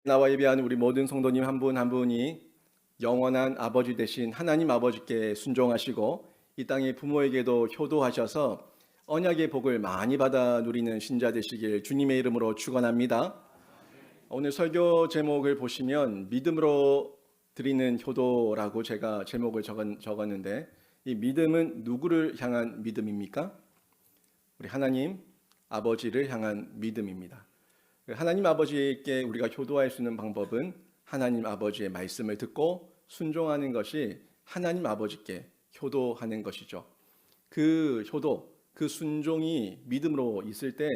나와 예배하는 우리 모든 성도님 한 분 한 분이 영원한 아버지 되신 하나님 아버지께 순종하시고 이 땅의 부모에게도 효도하셔서 언약의 복을 많이 받아 누리는 신자 되시길 주님의 이름으로 축원합니다. 오늘 설교 제목을 보시면 믿음으로 드리는 효도라고 제가 제목을 적었는데, 이 믿음은 누구를 향한 믿음입니까? 우리 하나님 아버지를 향한 믿음입니다. 하나님 아버지께 우리가 효도할 수 있는 방법은 하나님 아버지의 말씀을 듣고 순종하는 것이 하나님 아버지께 효도하는 것이죠. 그 효도, 그 순종이 믿음으로 있을 때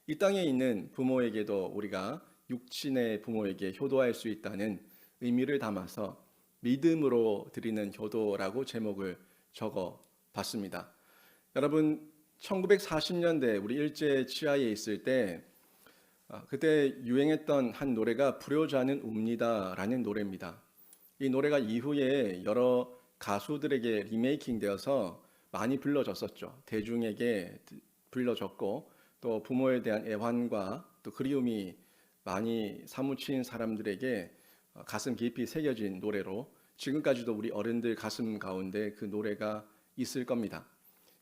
이 땅에 있는 부모에게도 우리가 육신의 부모에게 효도할 수 있다는 의미를 담아서 믿음으로 드리는 효도라고 제목을 적어 봤습니다. 여러분, 1940년대 우리 일제 치하에 있을 때 그때 유행했던 한 노래가 불효자는 웁니다라는 노래입니다. 이 노래가 이후에 여러 가수들에게 리메이킹 되어서 많이 불러졌었죠. 대중에게 불러졌고 또 부모에 대한 애환과 또 그리움이 많이 사무친 사람들에게 가슴 깊이 새겨진 노래로 지금까지도 우리 어른들 가슴 가운데 그 노래가 있을 겁니다.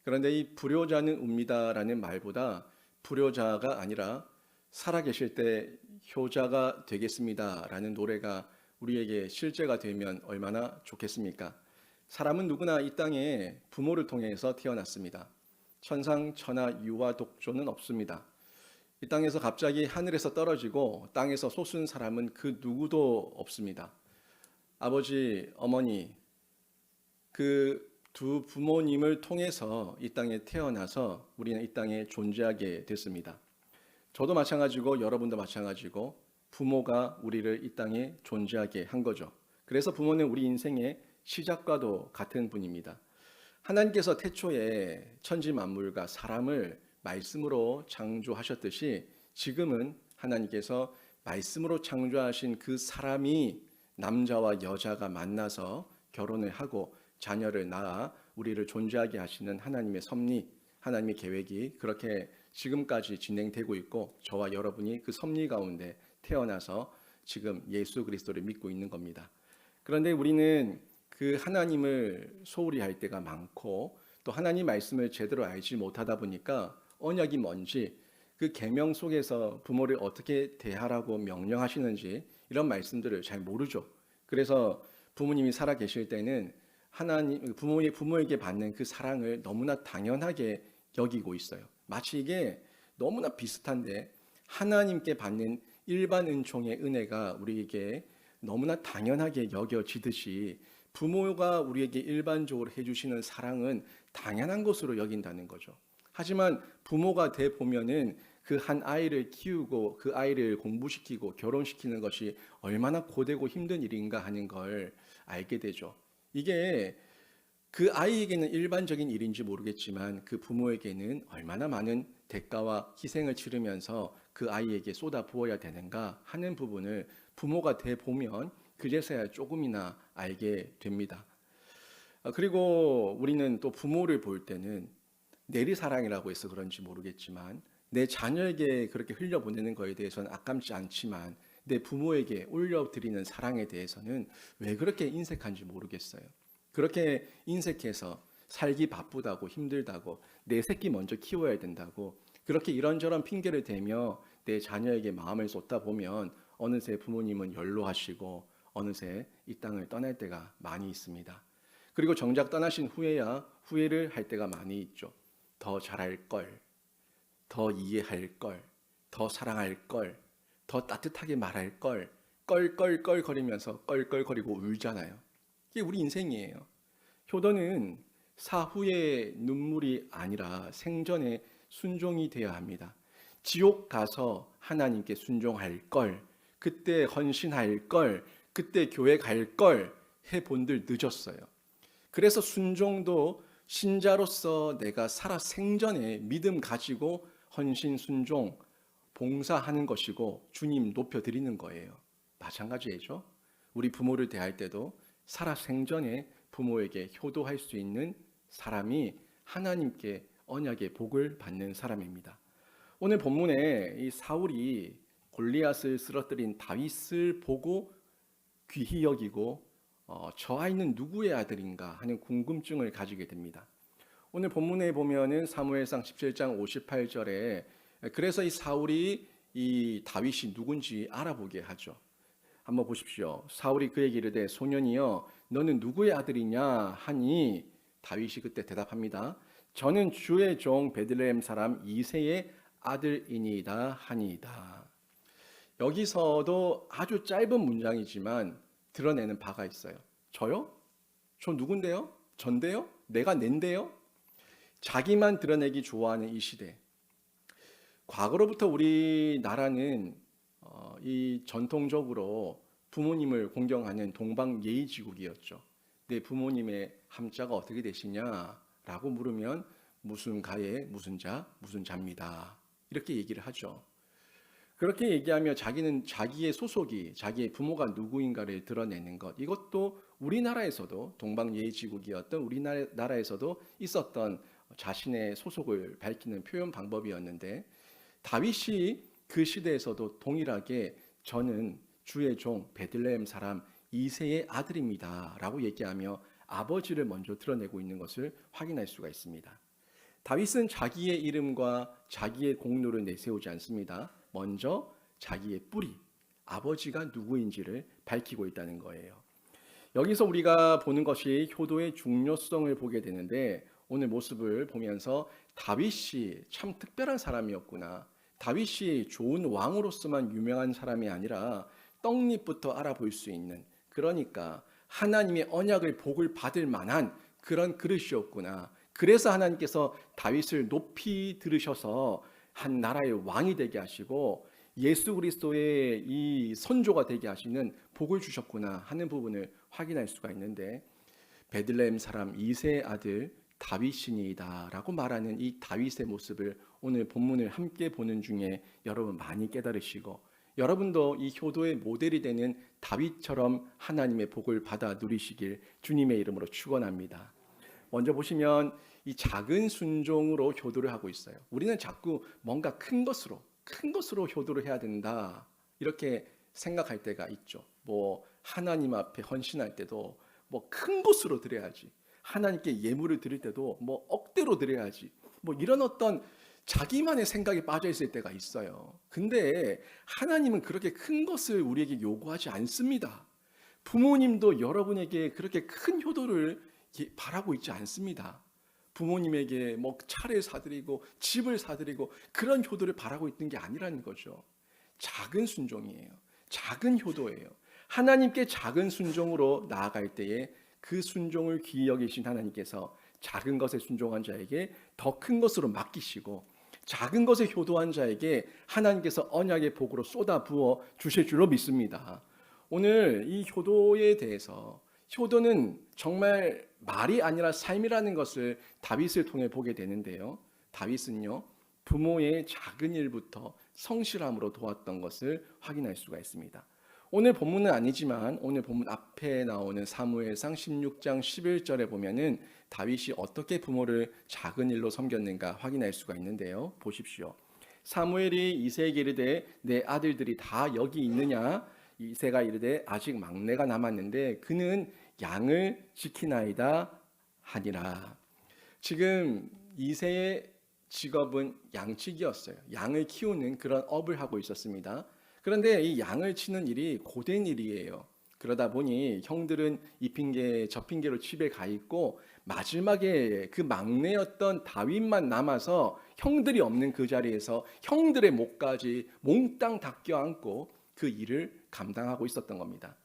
그런데 이 불효자는 웁니다라는 말보다 불효자가 아니라 살아계실 때 효자가 되겠습니다라는 노래가 우리에게 실제가 되면 얼마나 좋겠습니까? 사람은 누구나 이 땅에 부모를 통해서 태어났습니다. 천상, 천하, 유아, 독존은 없습니다. 이 땅에서 갑자기 하늘에서 떨어지고 땅에서 솟은 사람은 그 누구도 없습니다. 아버지, 어머니, 그 두 부모님을 통해서 이 땅에 태어나서 우리는 이 땅에 존재하게 됐습니다. 저도 마찬가지고 여러분도 마찬가지고 부모가 우리를 이 땅에 존재하게 한 거죠. 그래서 부모는 우리 인생의 시작과도 같은 분입니다. 하나님께서 태초에 천지 만물과 사람을 말씀으로 창조하셨듯이 지금은 하나님께서 말씀으로 창조하신 그 사람이 남자와 여자가 만나서 결혼을 하고 자녀를 낳아 우리를 존재하게 하시는 하나님의 섭리, 하나님의 계획이 그렇게 지금까지 진행되고 있고 저와 여러분이 그 섭리 가운데 태어나서 지금 예수 그리스도를 믿고 있는 겁니다. 그런데 우리는 그 하나님을 소홀히 할 때가 많고 또 하나님 말씀을 제대로 알지 못하다 보니까 언약이 뭔지 그 계명 속에서 부모를 어떻게 대하라고 명령하시는지 이런 말씀들을 잘 모르죠. 그래서 부모님이 살아 계실 때는 하나님 부모에게 받는 그 사랑을 너무나 당연하게 여기고 있어요. 마치 이게 너무나 비슷한데 하나님께 받는 일반 은총의 은혜가 우리에게 너무나 당연하게 여겨지듯이 부모가 우리에게 일반적으로 해주시는 사랑은 당연한 것으로 여긴다는 거죠. 하지만 부모가 돼 보면은 그 한 아이를 키우고 그 아이를 공부시키고 결혼시키는 것이 얼마나 고되고 힘든 일인가 하는 걸 알게 되죠. 이게 그 아이에게는 일반적인 일인지 모르겠지만 그 부모에게는 얼마나 많은 대가와 희생을 치르면서 그 아이에게 쏟아 부어야 되는가 하는 부분을 부모가 돼 보면 그제서야 조금이나 알게 됩니다. 그리고 우리는 또 부모를 볼 때는 내리사랑이라고 해서 그런지 모르겠지만 내 자녀에게 그렇게 흘려보내는 거에 대해서는 아깝지 않지만 내 부모에게 올려드리는 사랑에 대해서는 왜 그렇게 인색한지 모르겠어요. 그렇게 인색해서 살기 바쁘다고 힘들다고 내 새끼 먼저 키워야 된다고 그렇게 이런저런 핑계를 대며 내 자녀에게 마음을 쏟다 보면 어느새 부모님은 연로하시고 어느새 이 땅을 떠날 때가 많이 있습니다. 그리고 정작 떠나신 후에야 후회를 할 때가 많이 있죠. 더 잘할 걸, 더 이해할 걸, 더 사랑할 걸, 더 따뜻하게 말할 걸, 껄껄껄거리면서 껄껄거리고 울잖아요. 이게 우리 인생이에요. 효도는 사후의 눈물이 아니라 생전의 순종이 되어야 합니다. 지옥 가서 하나님께 순종할 걸, 그때 헌신할 걸, 그때 교회 갈 걸 해본들 늦었어요. 그래서 순종도 신자로서 내가 살아 생전에 믿음 가지고 헌신 순종 봉사하는 것이고 주님 높여드리는 거예요. 마찬가지죠. 우리 부모를 대할 때도 살아 생전에 부모에게 효도할 수 있는 사람이 하나님께 언약의 복을 받는 사람입니다. 오늘 본문에 이 사울이 골리앗을 쓰러뜨린 다윗을 보고 귀히 여기고 저 아이는 누구의 아들인가 하는 궁금증을 가지게 됩니다. 오늘 본문에 보면은 사무엘상 17장 58절에 그래서 이 사울이 이 다윗이 누군지 알아보게 하죠. 한번 보십시오. 사울이 그에게 이르되 소년이여 너는 누구의 아들이냐 하니 다윗이 그때 대답합니다. 저는 주의 종 베들레헴 사람 이새의 아들이니이다 하니이다. 여기서도 아주 짧은 문장이지만 드러내는 바가 있어요. 저요? 저 누군데요? 전데요? 내가 낸데요? 자기만 드러내기 좋아하는 이 시대. 과거로부터 우리나라는 이 전통적으로 부모님을 공경하는 동방예의지국이었죠. 내 부모님의 함자가 어떻게 되시냐라고 물으면 무슨 가에 무슨 자 무슨 자입니다. 이렇게 얘기를 하죠. 그렇게 얘기하며 자기는 자기의 소속이 자기의 부모가 누구인가를 드러내는 것, 이것도 우리나라에서도 동방예의지국이었던 우리나라에서도 있었던 자신의 소속을 밝히는 표현 방법이었는데, 다윗이 그 시대에서도 동일하게 저는 주의 종 베들레헴 사람 이새의 아들입니다 라고 얘기하며 아버지를 먼저 드러내고 있는 것을 확인할 수가 있습니다. 다윗은 자기의 이름과 자기의 공로를 내세우지 않습니다. 먼저 자기의 뿌리, 아버지가 누구인지를 밝히고 있다는 거예요. 여기서 우리가 보는 것이 효도의 중요성을 보게 되는데, 오늘 모습을 보면서 다윗이 참 특별한 사람이었구나, 다윗이 좋은 왕으로서만 유명한 사람이 아니라 떡잎부터 알아볼 수 있는, 그러니까 하나님의 언약을 복을 받을 만한 그런 그릇이었구나. 그래서 하나님께서 다윗을 높이 들으셔서 한 나라의 왕이 되게 하시고 예수 그리스도의 이 선조가 되게 하시는 복을 주셨구나 하는 부분을 확인할 수가 있는데, 베들레헴 사람 이새의 아들 다윗이니이다 라고 말하는 이 다윗의 모습을 오늘 본문을 함께 보는 중에 여러분 많이 깨달으시고, 여러분도 이 효도의 모델이 되는 다윗처럼 하나님의 복을 받아 누리시길 주님의 이름으로 축원합니다. 먼저 보시면 이 작은 순종으로 효도를 하고 있어요. 우리는 자꾸 뭔가 큰 것으로 효도를 해야 된다 이렇게 생각할 때가 있죠. 뭐 하나님 앞에 헌신할 때도 뭐 큰 것으로 드려야지, 하나님께 예물을 드릴 때도 뭐 억대로 드려야지, 뭐 이런 어떤 자기만의 생각에 빠져 있을 때가 있어요. 근데 하나님은 그렇게 큰 것을 우리에게 요구하지 않습니다. 부모님도 여러분에게 그렇게 큰 효도를 바라고 있지 않습니다. 부모님에게 뭐 차를 사드리고 집을 사드리고 그런 효도를 바라고 있는 게 아니라는 거죠. 작은 순종이에요. 작은 효도예요. 하나님께 작은 순종으로 나아갈 때에 그 순종을 귀히 여기신 하나님께서 작은 것에 순종한 자에게 더 큰 것으로 맡기시고, 작은 것에 효도한 자에게 하나님께서 언약의 복으로 쏟아 부어 주실 줄로 믿습니다. 오늘 이 효도에 대해서, 효도는 정말 말이 아니라 삶이라는 것을 다윗을 통해 보게 되는데요. 다윗은요, 부모의 작은 일부터 성실함으로 도왔던 것을 확인할 수가 있습니다. 오늘 본문은 아니지만 오늘 본문 앞에 나오는 사무엘상 16장 11절에 보면은 다윗이 어떻게 부모를 작은 일로 섬겼는가 확인할 수가 있는데요. 보십시오. 사무엘이 이새에게 이르되 내 아들들이 다 여기 있느냐? 이새가 이르되 아직 막내가 남았는데 그는 양을 지키나이다 하니라. 지금 이새의 직업은 양치기였어요. 양을 키우는 그런 업을 하고 있었습니다. 그런데 이 양을 치는 일이 고된 일이에요. 그러다 보니 형들은 이 핑계 저 핑계로 집에 가 있고, 마지막에 그 막내였던 다윗만 남아서 형들이 없는 그 자리에서 형들의 목까지 몽땅 다 껴안고 그 일을 감당하고 있었던 겁니다.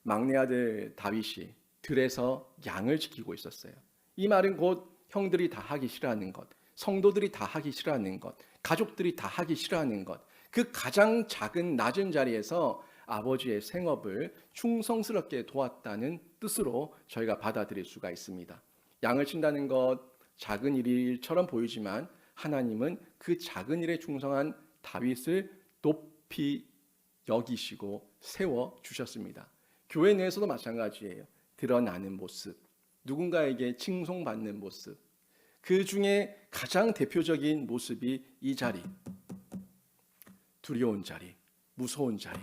막내 아들 다윗이 들에서 양을 지키고 있었어요. 이 말은 곧 형들이 다 하기 싫어하는 것, 성도들이 다 하기 싫어하는 것, 가족들이 다 하기 싫어하는 것, 그 가장 작은 낮은 자리에서 아버지의 생업을 충성스럽게 도왔다는 뜻으로 저희가 받아들일 수가 있습니다. 양을 친다는 것 작은 일처럼 보이지만 하나님은 그 작은 일에 충성한 다윗을 높이 여기시고 세워 주셨습니다. 교회 내에서도 마찬가지예요. 드러나는 모습, 누군가에게 칭송받는 모습, 그 중에 가장 대표적인 모습이 이 자리, 두려운 자리, 무서운 자리,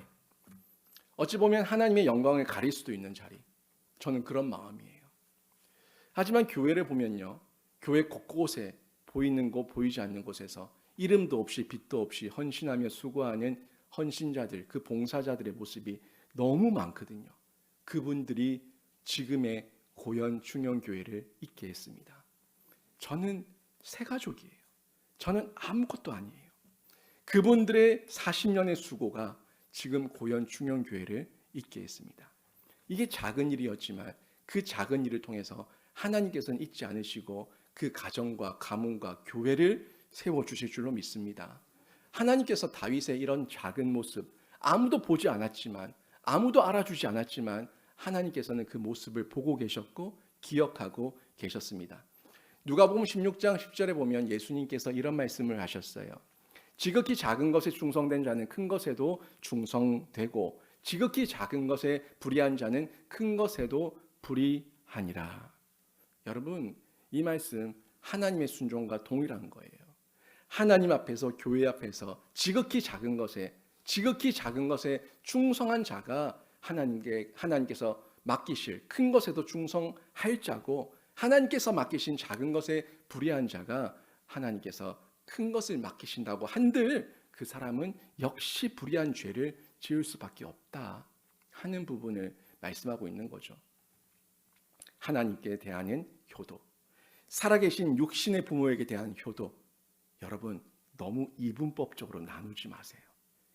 어찌 보면 하나님의 영광을 가릴 수도 있는 자리, 저는 그런 마음이에요. 하지만 교회를 보면요, 교회 곳곳에 보이는 곳 보이지 않는 곳에서 이름도 없이 빛도 없이 헌신하며 수고하는 헌신자들, 그 봉사자들의 모습이 너무 많거든요. 그분들이 지금의 고연 충영교회를 있게 했습니다. 저는 새 가족이에요. 저는 아무것도 아니에요. 그분들의 40년의 수고가 지금 고연 충영교회를 있게 했습니다. 이게 작은 일이었지만 그 작은 일을 통해서 하나님께서는 잊지 않으시고 그 가정과 가문과 교회를 세워주실 줄로 믿습니다. 하나님께서 다윗의 이런 작은 모습, 아무도 보지 않았지만, 아무도 알아주지 않았지만 하나님께서는 그 모습을 보고 계셨고 기억하고 계셨습니다. 누가복음 16장 10절에 보면 예수님께서 이런 말씀을 하셨어요. 지극히 작은 것에 충성된 자는 큰 것에도 충성되고 지극히 작은 것에 불의한 자는 큰 것에도 불의하니라. 여러분, 이 말씀 하나님의 순종과 동일한 거예요. 하나님 앞에서, 교회 앞에서 지극히 작은 것에 충성한 자가 하나님께서 맡기실 큰 것에도 충성할 자고, 하나님께서 맡기신 작은 것에 불의한 자가 하나님께서 큰 것을 맡기신다고 한들 그 사람은 역시 불의한 죄를 지을 수밖에 없다 하는 부분을 말씀하고 있는 거죠. 하나님께 대하는 효도, 살아계신 육신의 부모에게 대한 효도, 여러분 너무 이분법적으로 나누지 마세요.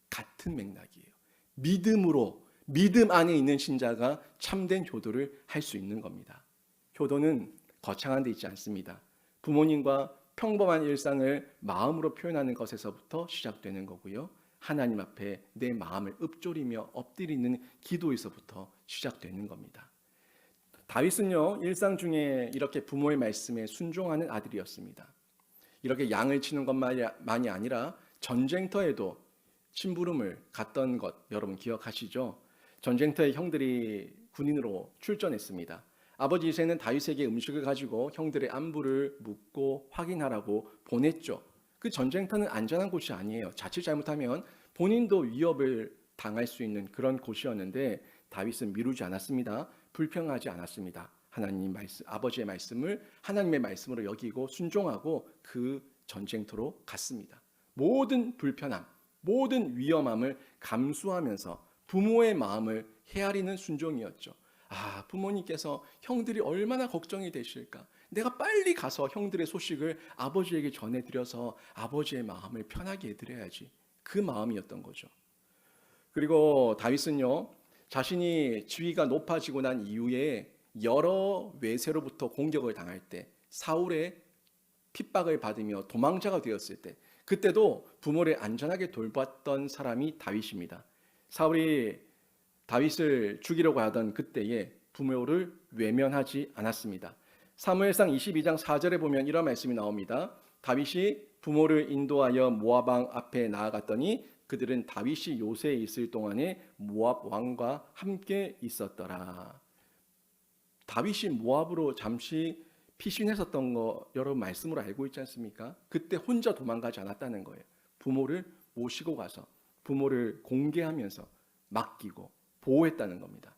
같은 맥락이에요. 믿음 안에 있는 신자가 참된 효도를 할 수 있는 겁니다. 효도는 거창한 데 있지 않습니다. 부모님과 평범한 일상을 마음으로 표현하는 것에서부터 시작되는 거고요. 하나님 앞에 내 마음을 읊조리며 엎드리는 기도에서부터 시작되는 겁니다. 다윗은요, 일상 중에 이렇게 부모의 말씀에 순종하는 아들이었습니다. 이렇게 양을 치는 것만이 아니라 전쟁터에도 심부름을 갔던 것 여러분 기억하시죠? 전쟁터에 형들이 군인으로 출전했습니다. 아버지 이새는 다윗에게 음식을 가지고 형들의 안부를 묻고 확인하라고 보냈죠. 그 전쟁터는 안전한 곳이 아니에요. 자칫 잘못하면 본인도 위협을 당할 수 있는 그런 곳이었는데 다윗은 미루지 않았습니다. 불평하지 않았습니다. 하나님 말씀, 아버지의 말씀을 하나님의 말씀으로 여기고 순종하고 그 전쟁터로 갔습니다. 모든 불편함, 모든 위험함을 감수하면서 부모의 마음을 헤아리는 순종이었죠. 부모님께서 형들이 얼마나 걱정이 되실까? 내가 빨리 가서 형들의 소식을 아버지에게 전해드려서 아버지의 마음을 편하게 해드려야지. 그 마음이었던 거죠. 그리고 다윗은요, 자신이 지위가 높아지고 난 이후에 여러 외세로부터 공격을 당할 때, 사울의 핍박을 받으며 도망자가 되었을 때, 그때도 부모를 안전하게 돌봤던 사람이 다윗입니다. 사울이 다윗을 죽이려고 하던 그때에 부모를 외면하지 않았습니다. 사무엘상 22장 4절에 보면 이런 말씀이 나옵니다. 다윗이 부모를 인도하여 모압 왕 앞에 나아갔더니 그들은 다윗이 요새에 있을 동안에 모압 왕과 함께 있었더라. 다윗이 모압으로 잠시 피신했었던 거 여러분 말씀으로 알고 있지 않습니까? 그때 혼자 도망가지 않았다는 거예요. 부모를 모시고 가서 부모를 공개하면서 맡기고 보호했다는 겁니다.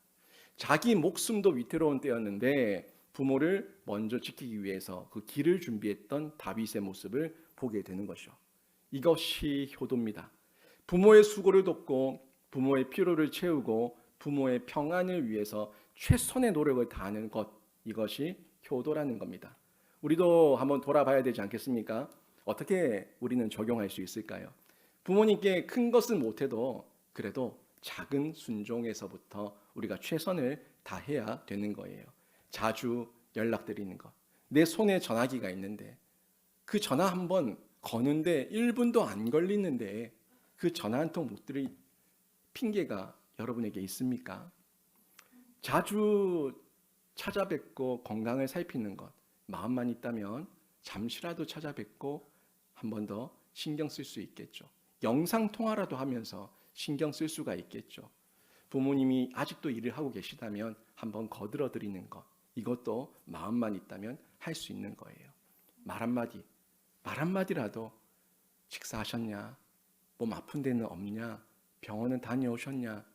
자기 목숨도 위태로운 때였는데 부모를 먼저 지키기 위해서 그 길을 준비했던 다윗의 모습을 보게 되는 것이죠. 이것이 효도입니다. 부모의 수고를 돕고 부모의 필요를 채우고 부모의 평안을 위해서 최선의 노력을 다하는 것, 이것이 효도라는 겁니다. 우리도 한번 돌아봐야 되지 않겠습니까? 어떻게 우리는 적용할 수 있을까요? 부모님께 큰 것은 못해도 그래도 작은 순종에서부터 우리가 최선을 다해야 되는 거예요. 자주 연락드리는 것. 내 손에 전화기가 있는데 그 전화 한번 거는데 1분도 안 걸리는데 그 전화 한 통 못 드릴 핑계가 여러분에게 있습니까? 자주 찾아뵙고 건강을 살피는 것, 마음만 있다면 잠시라도 찾아뵙고 한 번 더 신경 쓸 수 있겠죠. 영상 통화라도 하면서 신경 쓸 수가 있겠죠. 부모님이 아직도 일을 하고 계시다면 한번 거들어 드리는 것, 이것도 마음만 있다면 할 수 있는 거예요. 말 한마디라도 식사하셨냐? 몸 아픈 데는 없냐? 병원은 다녀오셨냐?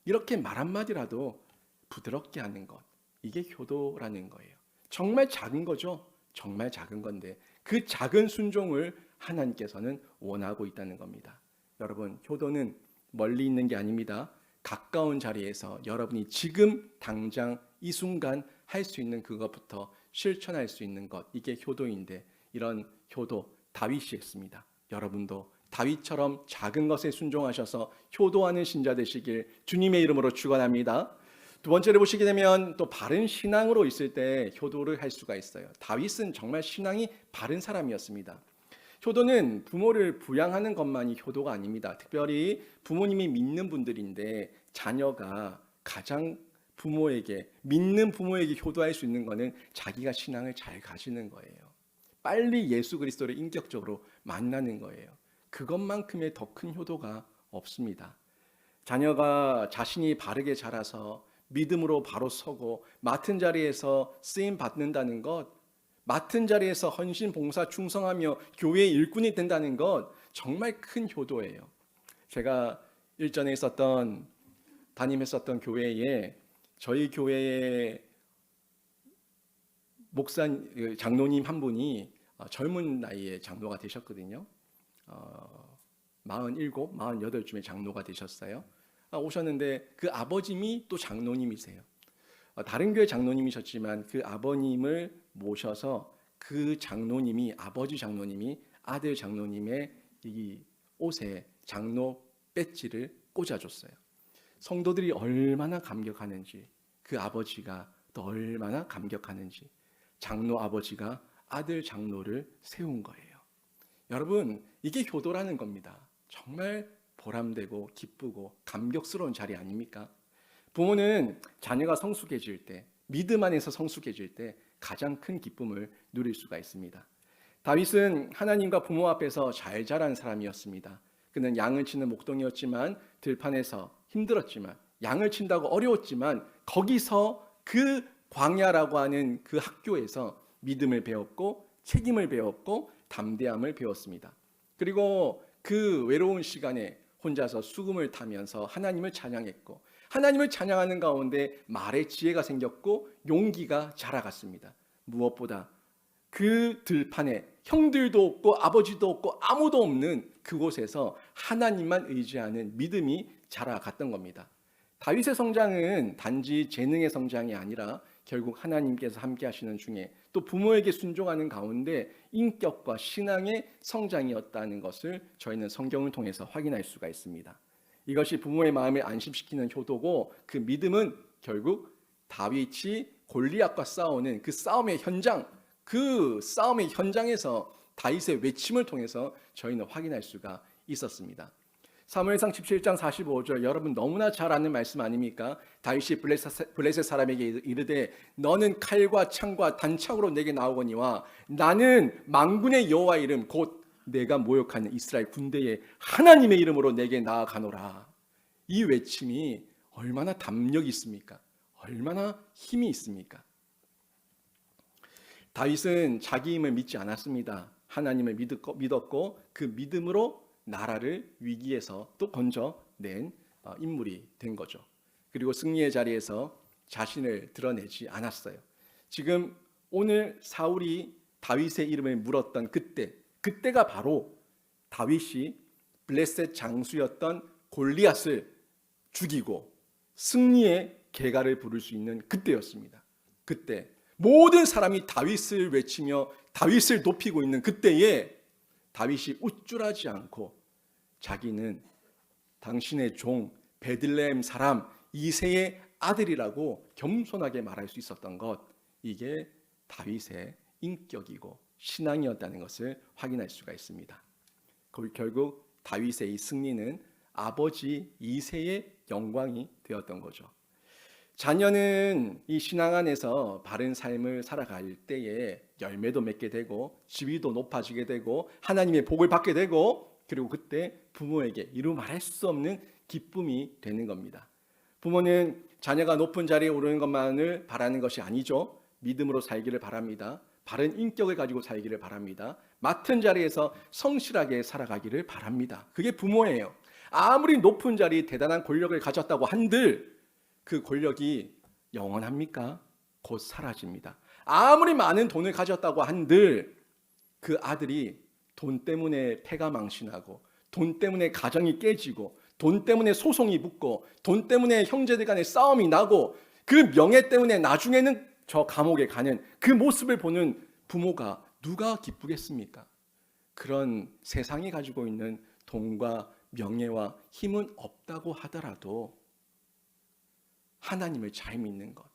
이렇게 말 한마디라도 부드럽게 하는 것, 이게 효도라는 거예요. 정말 작은 거죠. 정말 작은 건데 그 작은 순종을 하나님께서는 원하고 있다는 겁니다. 여러분, 효도는 멀리 있는 게 아닙니다. 가까운 자리에서 여러분이 지금 당장 이 순간 할 수 있는 그것부터 실천할 수 있는 것, 이게 효도인데 이런 효도 다윗이 했습니다. 여러분도 다윗처럼 작은 것에 순종하셔서 효도하는 신자 되시길 주님의 이름으로 축원합니다. 두 번째로 보시게 되면 또 바른 신앙으로 있을 때 효도를 할 수가 있어요. 다윗은 정말 신앙이 바른 사람이었습니다. 효도는 부모를 부양하는 것만이 효도가 아닙니다. 특별히 부모님이 믿는 분들인데 자녀가 가장 믿는 부모에게 효도할 수 있는 것은 자기가 신앙을 잘 가지는 거예요. 빨리 예수 그리스도를 인격적으로 만나는 거예요. 그것만큼의 더 큰 효도가 없습니다. 자녀가 자신이 바르게 자라서 믿음으로 바로 서고 맡은 자리에서 쓰임 받는다는 것, 맡은 자리에서 헌신, 봉사, 충성하며 교회의 일꾼이 된다는 것, 정말 큰 효도예요. 제가 일전에 담임했었던 교회에 저희 교회의 장로님 한 분이 젊은 나이에 장로가 되셨거든요. 47, 48쯤에 장로가 되셨어요. 오셨는데 그 아버님이 또 장로님이세요. 다른 교회 장로님이셨지만 그 아버님을 모셔서 그 장로님이, 아버지 장로님이 아들 장로님의 이 옷에 장로 배지를 꽂아줬어요. 성도들이 얼마나 감격하는지, 그 아버지가 또 얼마나 감격하는지, 장로 아버지가 아들 장로를 세운 거예요. 여러분, 이게 효도라는 겁니다. 정말 보람되고 기쁘고 감격스러운 자리 아닙니까? 부모는 자녀가 성숙해질 때, 믿음 안에서 성숙해질 때 가장 큰 기쁨을 누릴 수가 있습니다. 다윗은 하나님과 부모 앞에서 잘 자란 사람이었습니다. 그는 양을 치는 목동이었지만 들판에서 힘들었지만, 양을 친다고 어려웠지만 거기서 그 광야라고 하는 그 학교에서 믿음을 배웠고 책임을 배웠고 담대함을 배웠습니다. 그리고 그 외로운 시간에 혼자서 수금을 타면서 하나님을 찬양했고, 하나님을 찬양하는 가운데 말의 지혜가 생겼고 용기가 자라갔습니다. 무엇보다 그 들판에 형들도 없고 아버지도 없고 아무도 없는 그곳에서 하나님만 의지하는 믿음이 자라갔던 겁니다. 다윗의 성장은 단지 재능의 성장이 아니라 결국 하나님께서 함께 하시는 중에 또 부모에게 순종하는 가운데 인격과 신앙의 성장이었다는 것을 저희는 성경을 통해서 확인할 수가 있습니다. 이것이 부모의 마음을 안심시키는 효도고, 그 믿음은 결국 다윗이 골리앗과 싸우는 그 싸움의 현장에서 다윗의 외침을 통해서 저희는 확인할 수가 있었습니다. 사무엘상 17장 45절, 여러분 너무나 잘 아는 말씀 아닙니까? 다윗이 블레셋 사람에게 이르되 너는 칼과 창과 단창으로 내게 나오거니와 나는 만군의 여호와 이름 곧 내가 모욕하는 이스라엘 군대의 하나님의 이름으로 내게 나아가노라. 이 외침이 얼마나 담력이 있습니까? 얼마나 힘이 있습니까? 다윗은 자기 힘을 믿지 않았습니다. 하나님을 믿었고 그 믿음으로 나라를 위기에서 또 건져낸 인물이 된 거죠. 그리고 승리의 자리에서 자신을 드러내지 않았어요. 지금 오늘 사울이 다윗의 이름을 물었던 그때가 바로 다윗이 블레셋 장수였던 골리앗을 죽이고 승리의 계가를 부를 수 있는 그때였습니다. 그때 모든 사람이 다윗을 외치며 다윗을 높이고 있는 그때에 다윗이 우쭐하지 않고 자기는 당신의 종 베들레헴 사람 이새의 아들이라고 겸손하게 말할 수 있었던 것, 이게 다윗의 인격이고 신앙이었다는 것을 확인할 수가 있습니다. 결국 다윗의 이 승리는 아버지 이새의 영광이 되었던 거죠. 자녀는 이 신앙 안에서 바른 삶을 살아갈 때에 열매도 맺게 되고 지위도 높아지게 되고 하나님의 복을 받게 되고, 그리고 그때 부모에게 이루 말할 수 없는 기쁨이 되는 겁니다. 부모는 자녀가 높은 자리에 오르는 것만을 바라는 것이 아니죠. 믿음으로 살기를 바랍니다. 바른 인격을 가지고 살기를 바랍니다. 맡은 자리에서 성실하게 살아가기를 바랍니다. 그게 부모예요. 아무리 높은 자리 대단한 권력을 가졌다고 한들 그 권력이 영원합니까? 곧 사라집니다. 아무리 많은 돈을 가졌다고 한들 그 아들이 돈 때문에 패가 망신하고 돈 때문에 가정이 깨지고 돈 때문에 소송이 붙고 돈 때문에 형제들 간에 싸움이 나고 그 명예 때문에 나중에는 저 감옥에 가는 그 모습을 보는 부모가 누가 기쁘겠습니까? 그런 세상이 가지고 있는 돈과 명예와 힘은 없다고 하더라도 하나님을 잘 믿는 것,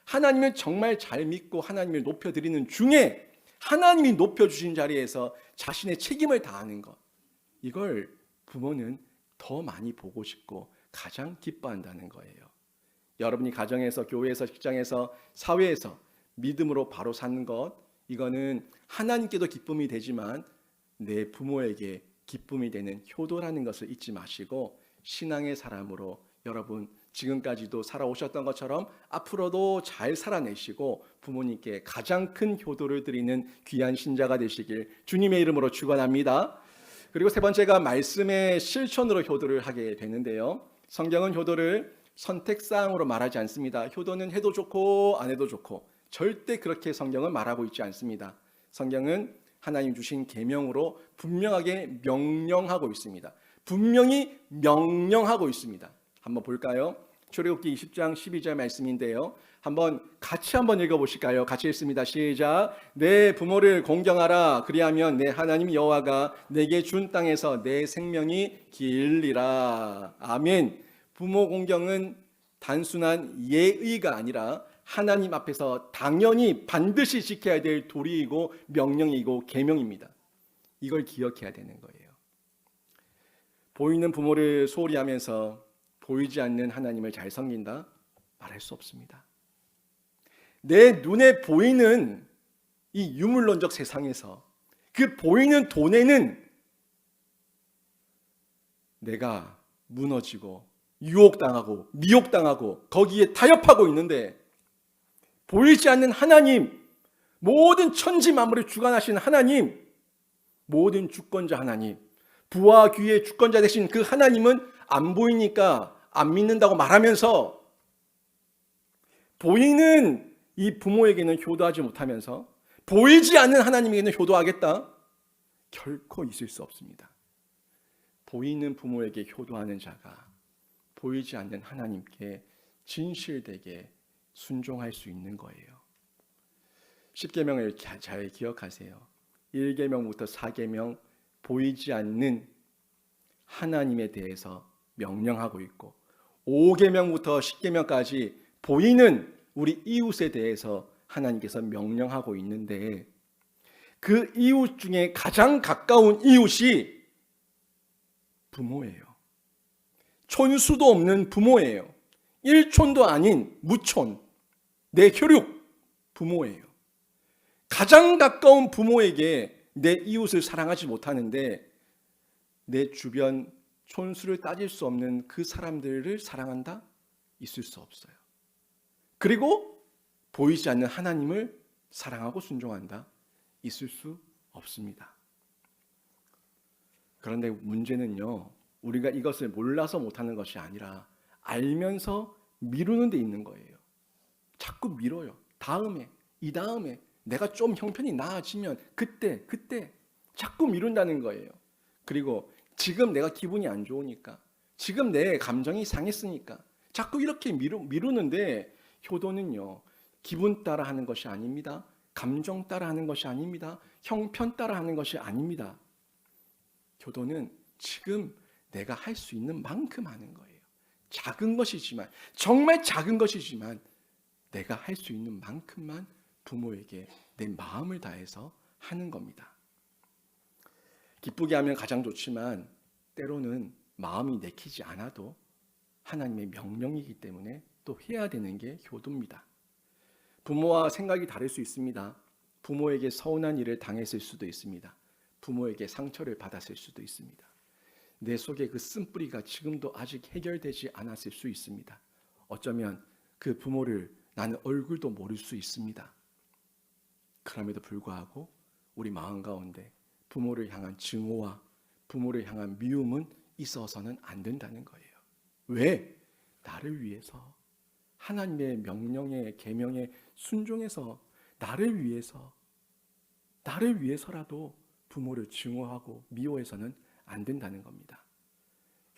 하나님을 정말 잘 믿고 하나님을 높여드리는 중에 하나님이 높여주신 자리에서 자신의 책임을 다하는 것, 이걸 부모는 더 많이 보고 싶고 가장 기뻐한다는 거예요. 여러분이 가정에서, 교회에서, 직장에서, 사회에서 믿음으로 바로 사는 것, 이거는 하나님께도 기쁨이 되지만 내 부모에게 기쁨이 되는 효도라는 것을 잊지 마시고 신앙의 사람으로 여러분 지금까지도 살아오셨던 것처럼 앞으로도 잘 살아내시고 부모님께 가장 큰 효도를 드리는 귀한 신자가 되시길 주님의 이름으로 축원합니다. 그리고 세 번째가 말씀의 실천으로 효도를 하게 되는데요. 성경은 효도를 선택사항으로 말하지 않습니다. 효도는 해도 좋고 안 해도 좋고 절대 그렇게 성경은 말하고 있지 않습니다. 성경은 하나님 주신 계명으로 분명하게 명령하고 있습니다. 분명히 명령하고 있습니다. 한번 볼까요? 출애굽기 20장 12절 말씀인데요. 같이 한번 읽어보실까요? 같이 읽습니다. 시작. 내 부모를 공경하라. 그리하면 내 하나님 여호와가 내게 준 땅에서 내 생명이 길리라. 아멘. 부모 공경은 단순한 예의가 아니라 하나님 앞에서 당연히 반드시 지켜야 될 도리이고 명령이고 계명입니다. 이걸 기억해야 되는 거예요. 보이는 부모를 소홀히 하면서 보이지 않는 하나님을 잘 섬긴다? 말할 수 없습니다. 내 눈에 보이는 이 유물론적 세상에서 그 보이는 돈에는 내가 무너지고 유혹당하고 미혹당하고 거기에 타협하고 있는데 보이지 않는 하나님, 모든 천지 만물을 주관하시는 하나님, 모든 주권자 하나님, 부와 귀의 주권자 되신 그 하나님은 안 보이니까 안 믿는다고 말하면서 보이는 이 부모에게는 효도하지 못하면서 보이지 않는 하나님에게는 효도하겠다? 결코 있을 수 없습니다. 보이는 부모에게 효도하는 자가 보이지 않는 하나님께 진실되게 순종할 수 있는 거예요. 10계명을 잘 기억하세요. 1계명부터 4계명 보이지 않는 하나님에 대해서 명령하고 있고 5계명부터 10계명까지 보이는 우리 이웃에 대해서 하나님께서 명령하고 있는데 그 이웃 중에 가장 가까운 이웃이 부모예요. 촌수도 없는 부모예요. 일촌도 아닌 무촌, 내 혈육 부모예요. 가장 가까운 부모에게 내 이웃을 사랑하지 못하는데 내 주변 촌수를 따질 수 없는 그 사람들을 사랑한다? 있을 수 없어요. 그리고 보이지 않는 하나님을 사랑하고 순종한다? 있을 수 없습니다. 그런데 문제는요, 우리가 이것을 몰라서 못하는 것이 아니라 알면서 미루는 데 있는 거예요. 자꾸 미뤄요. 다음에, 이 다음에 내가 좀 형편이 나아지면 그때 자꾸 미룬다는 거예요. 그리고 지금 내가 기분이 안 좋으니까, 지금 내 감정이 상했으니까 자꾸 이렇게 미루는데 효도는요, 기분 따라 하는 것이 아닙니다. 감정 따라 하는 것이 아닙니다. 형편 따라 하는 것이 아닙니다. 효도는 지금 내가 할 수 있는 만큼 하는 거예요. 작은 것이지만, 정말 작은 것이지만 내가 할 수 있는 만큼만 부모에게 내 마음을 다해서 하는 겁니다. 기쁘게 하면 가장 좋지만 때로는 마음이 내키지 않아도 하나님의 명령이기 때문에 또 해야 되는 게 효도입니다. 부모와 생각이 다를 수 있습니다. 부모에게 서운한 일을 당했을 수도 있습니다. 부모에게 상처를 받았을 수도 있습니다. 내 속에 그 쓴뿌리가 지금도 아직 해결되지 않았을 수 있습니다. 어쩌면 그 부모를 나는 얼굴도 모를 수 있습니다. 그럼에도 불구하고 우리 마음 가운데 부모를 향한 증오와 부모를 향한 미움은 있어서는 안 된다는 거예요. 왜? 나를 위해서, 하나님의 명령에 계명에 순종해서 나를 위해서라도 부모를 증오하고 미워해서는 안 된다는 겁니다.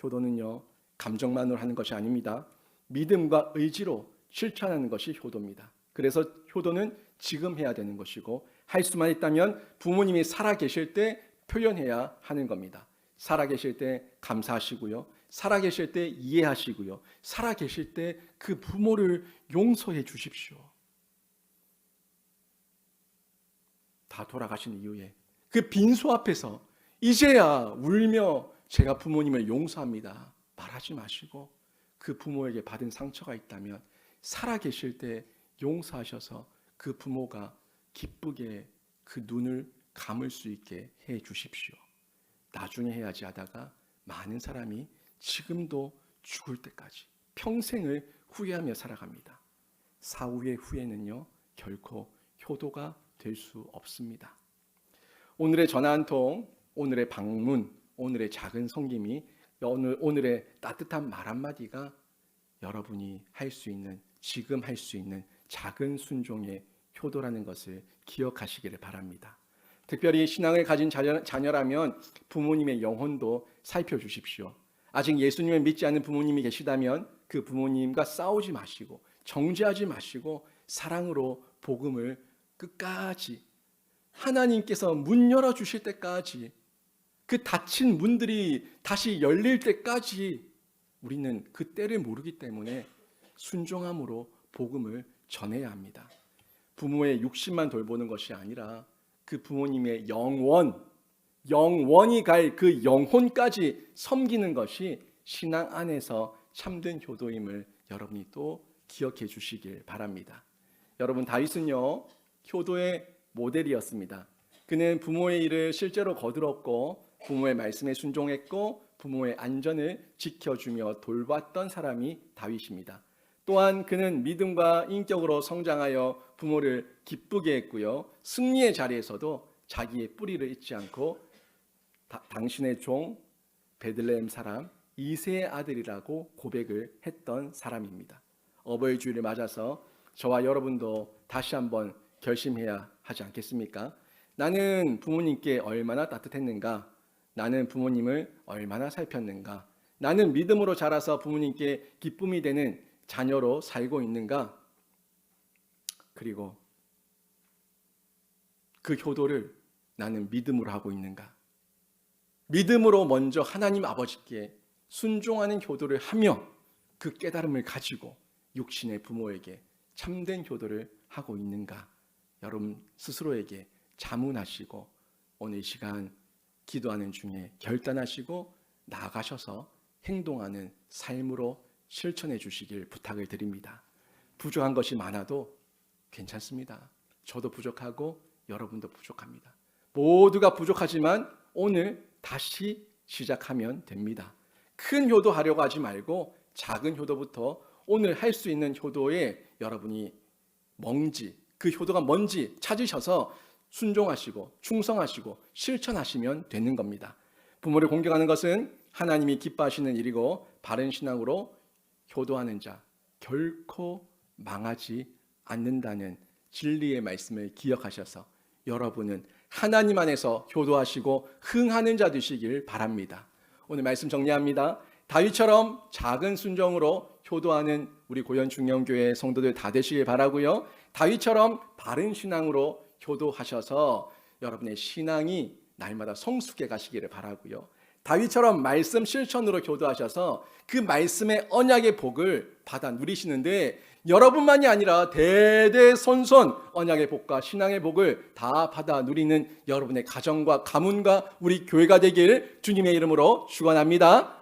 효도는요, 감정만으로 하는 것이 아닙니다. 믿음과 의지로 실천하는 것이 효도입니다. 그래서 효도는 지금 해야 되는 것이고, 할 수만 있다면 부모님이 살아계실 때 표현해야 하는 겁니다. 살아계실 때 감사하시고요, 살아계실 때 이해하시고요, 살아계실 때 그 부모를 용서해 주십시오. 다 돌아가신 이후에 그 빈소 앞에서 이제야 울며 제가 부모님을 용서합니다 말하지 마시고, 그 부모에게 받은 상처가 있다면 살아계실 때 용서하셔서 그 부모가 기쁘게 그 눈을 감을 수 있게 해 주십시오. 나중에 해야지 하다가 많은 사람이 지금도 죽을 때까지 평생을 후회하며 살아갑니다. 사후의 후회는요, 결코 효도가 될 수 없습니다. 오늘의 전화 한 통, 오늘의 방문, 오늘의 작은 섬김이, 오늘의 따뜻한 말 한마디가 여러분이 할 수 있는, 지금 할 수 있는 작은 순종의 효도라는 것을 기억하시기를 바랍니다. 특별히 신앙을 가진 자녀라면 부모님의 영혼도 살펴주십시오. 아직 예수님을 믿지 않는 부모님이 계시다면 그 부모님과 싸우지 마시고 정죄하지 마시고 사랑으로 복음을 끝까지, 하나님께서 문 열어주실 때까지, 그 닫힌 문들이 다시 열릴 때까지 우리는 그 때를 모르기 때문에 순종함으로 복음을 전해야 합니다. 부모의 육신만 돌보는 것이 아니라 그 부모님의 영원히 갈 그 영혼까지 섬기는 것이 신앙 안에서 참된 효도임을 여러분이 또 기억해 주시길 바랍니다. 여러분, 다윗은요, 효도의 모델이었습니다. 그는 부모의 일을 실제로 거들었고 부모의 말씀에 순종했고 부모의 안전을 지켜주며 돌봤던 사람이 다윗입니다. 또한 그는 믿음과 인격으로 성장하여 부모를 기쁘게 했고요, 승리의 자리에서도 자기의 뿌리를 잊지 않고 당신의 종 베들레헴 사람 이새의 아들이라고 고백을 했던 사람입니다. 어버이 주일을 맞아서 저와 여러분도 다시 한번 결심해야 하지 않겠습니까? 나는 부모님께 얼마나 따뜻했는가? 나는 부모님을 얼마나 살폈는가? 나는 믿음으로 자라서 부모님께 기쁨이 되는 자녀로 살고 있는가? 그리고 그 효도를 나는 믿음으로 하고 있는가? 믿음으로 먼저 하나님 아버지께 순종하는 효도를 하며 그 깨달음을 가지고 육신의 부모에게 참된 효도를 하고 있는가? 여러분 스스로에게 자문하시고 오늘 이 시간 기도하는 중에 결단하시고 나아가셔서 행동하는 삶으로 실천해 주시길 부탁을 드립니다. 부족한 것이 많아도 괜찮습니다. 저도 부족하고 여러분도 부족합니다. 모두가 부족하지만 오늘 다시 시작하면 됩니다. 큰 효도하려고 하지 말고 작은 효도부터 오늘 할 수 있는 효도에 여러분이 그 효도가 뭔지 찾으셔서 순종하시고 충성하시고 실천하시면 되는 겁니다. 부모를 공경하는 것은 하나님이 기뻐하시는 일이고 바른 신앙으로 효도하는 자 결코 망하지 않는다는 진리의 말씀을 기억하셔서 여러분은 하나님 안에서 효도하시고 흥하는 자 되시길 바랍니다. 오늘 말씀 정리합니다. 다윗처럼 작은 순종으로 효도하는 우리 고현중령교회 성도들 다 되시길 바라고요. 다윗처럼 바른 신앙으로 효도하셔서 여러분의 신앙이 날마다 성숙해 가시기를 바라고요. 다윗처럼 말씀 실천으로 효도하셔서 그 말씀의 언약의 복을 받아 누리시는데 여러분만이 아니라 대대손손 언약의 복과 신앙의 복을 다 받아 누리는 여러분의 가정과 가문과 우리 교회가 되길 주님의 이름으로 축원합니다.